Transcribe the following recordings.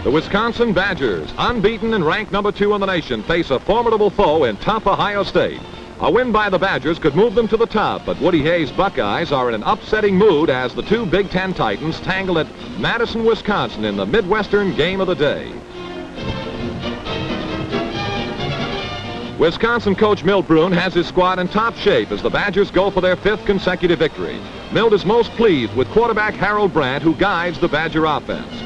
The Wisconsin Badgers, unbeaten and ranked number 2 in the nation, face a formidable foe in tough Ohio State. A win by the Badgers could move them to the top, but Woody Hayes' Buckeyes are in an upsetting mood as the two Big Ten Titans tangle at Madison, Wisconsin in the Midwestern game of the day. Wisconsin coach Milt Brune has his squad in top shape as the Badgers go for their 5th consecutive victory. Milt is most pleased with quarterback Harold Brandt, who guides the Badger offense.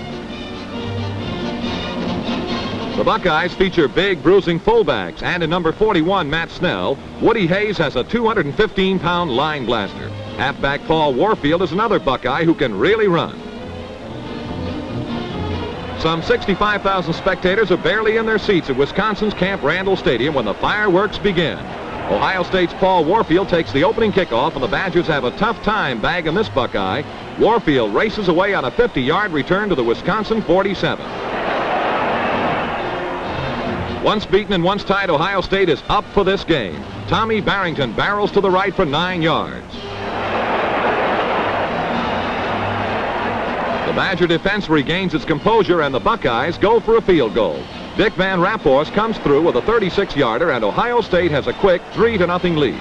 The Buckeyes feature big, bruising fullbacks, and in number 41, Matt Snell, Woody Hayes has a 215-pound line blaster. Halfback Paul Warfield is another Buckeye who can really run. Some 65,000 spectators are barely in their seats at Wisconsin's Camp Randall Stadium when the fireworks begin. Ohio State's Paul Warfield takes the opening kickoff, and the Badgers have a tough time bagging this Buckeye. Warfield races away on a 50-yard return to the Wisconsin 47. Once beaten and once tied, Ohio State is up for this game. Tommy Barrington barrels to the right for 9 yards. The Badger defense regains its composure, and the Buckeyes go for a field goal. Dick Van Rapport comes through with a 36-yarder, and Ohio State has a quick 3-0 lead.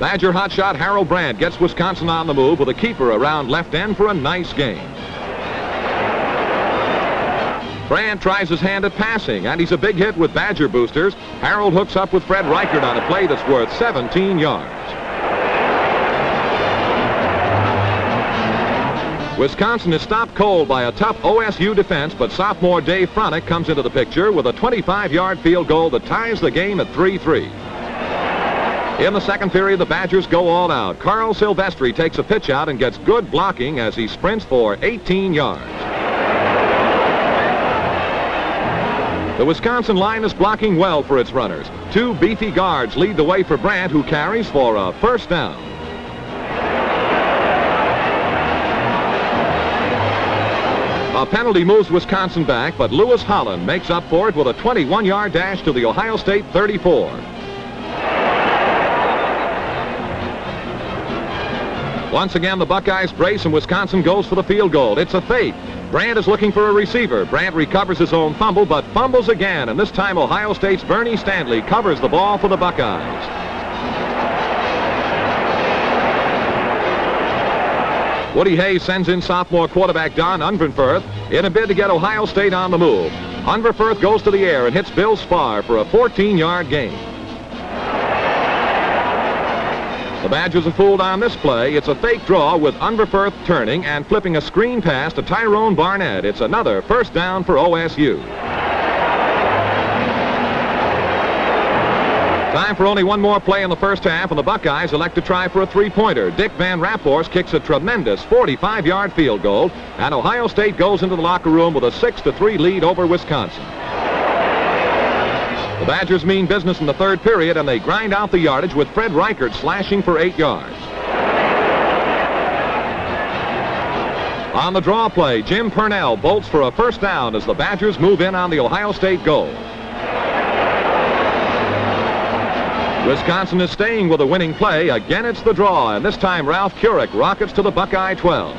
Badger hotshot Harold Brandt gets Wisconsin on the move with a keeper around left end for a nice game. Brandt tries his hand at passing, and he's a big hit with Badger boosters. Harold hooks up with Fred Reichert on a play that's worth 17 yards. Wisconsin is stopped cold by a tough OSU defense, but sophomore Dave Fronick comes into the picture with a 25-yard field goal that ties the game at 3-3. In the second period, the Badgers go all out. Carl Silvestri takes a pitch out and gets good blocking as he sprints for 18 yards. The Wisconsin line is blocking well for its runners. 2 beefy guards lead the way for Brandt, who carries for a first down. A penalty moves Wisconsin back, but Lewis Holland makes up for it with a 21-yard dash to the Ohio State 34. Once again, the Buckeyes brace, and Wisconsin goes for the field goal. It's a fake. Brandt is looking for a receiver. Brandt recovers his own fumble, but fumbles again, and this time Ohio State's Bernie Stanley covers the ball for the Buckeyes. Woody Hayes sends in sophomore quarterback Don Unverferth in a bid to get Ohio State on the move. Unverferth goes to the air and hits Bill Spar for a 14-yard gain. The Badgers are fooled on this play. It's a fake draw with Unverferth turning and flipping a screen pass to Tyrone Barnett. It's another first down for OSU. Time for only one more play in the first half, and the Buckeyes elect to try for a 3-pointer. Dick Van Rapport kicks a tremendous 45-yard field goal, and Ohio State goes into the locker room with a 6-3 lead over Wisconsin. The Badgers mean business in the third period, and they grind out the yardage with Fred Reichert slashing for 8 yards. On the draw play, Jim Purnell bolts for a first down as the Badgers move in on the Ohio State goal. Wisconsin is staying with a winning play. Again, it's the draw, and this time Ralph Kurek rockets to the Buckeye 12.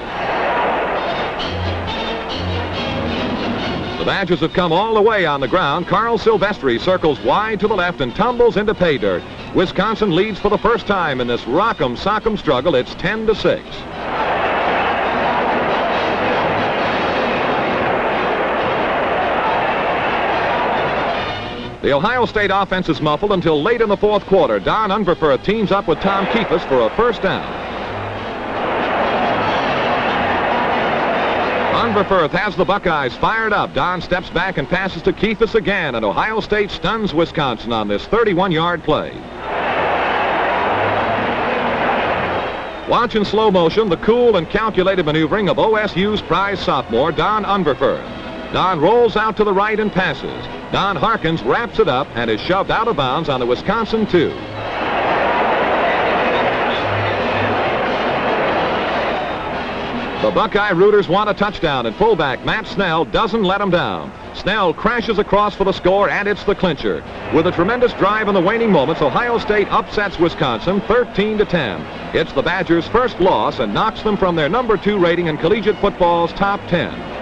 The Badgers have come all the way on the ground. Carl Silvestri circles wide to the left and tumbles into pay dirt. Wisconsin leads for the first time in this rock'em sock'em struggle. It's 10-6. The Ohio State offense is muffled until late in the fourth quarter. Don Unverferth teams up with Tom Keefus for a first down. Unverferth has the Buckeyes fired up. Don steps back and passes to Keefus again, and Ohio State stuns Wisconsin on this 31-yard play. Watch in slow motion the cool and calculated maneuvering of OSU's prize sophomore, Don Unverferth. Don rolls out to the right and passes. Don Harkins wraps it up and is shoved out of bounds on the Wisconsin 2. The Buckeye Rooters want a touchdown, and fullback Matt Snell doesn't let them down. Snell crashes across for the score, and it's the clincher. With a tremendous drive in the waning moments, Ohio State upsets Wisconsin 13-10. It's the Badgers' first loss and knocks them from their number 2 rating in collegiate football's top 10.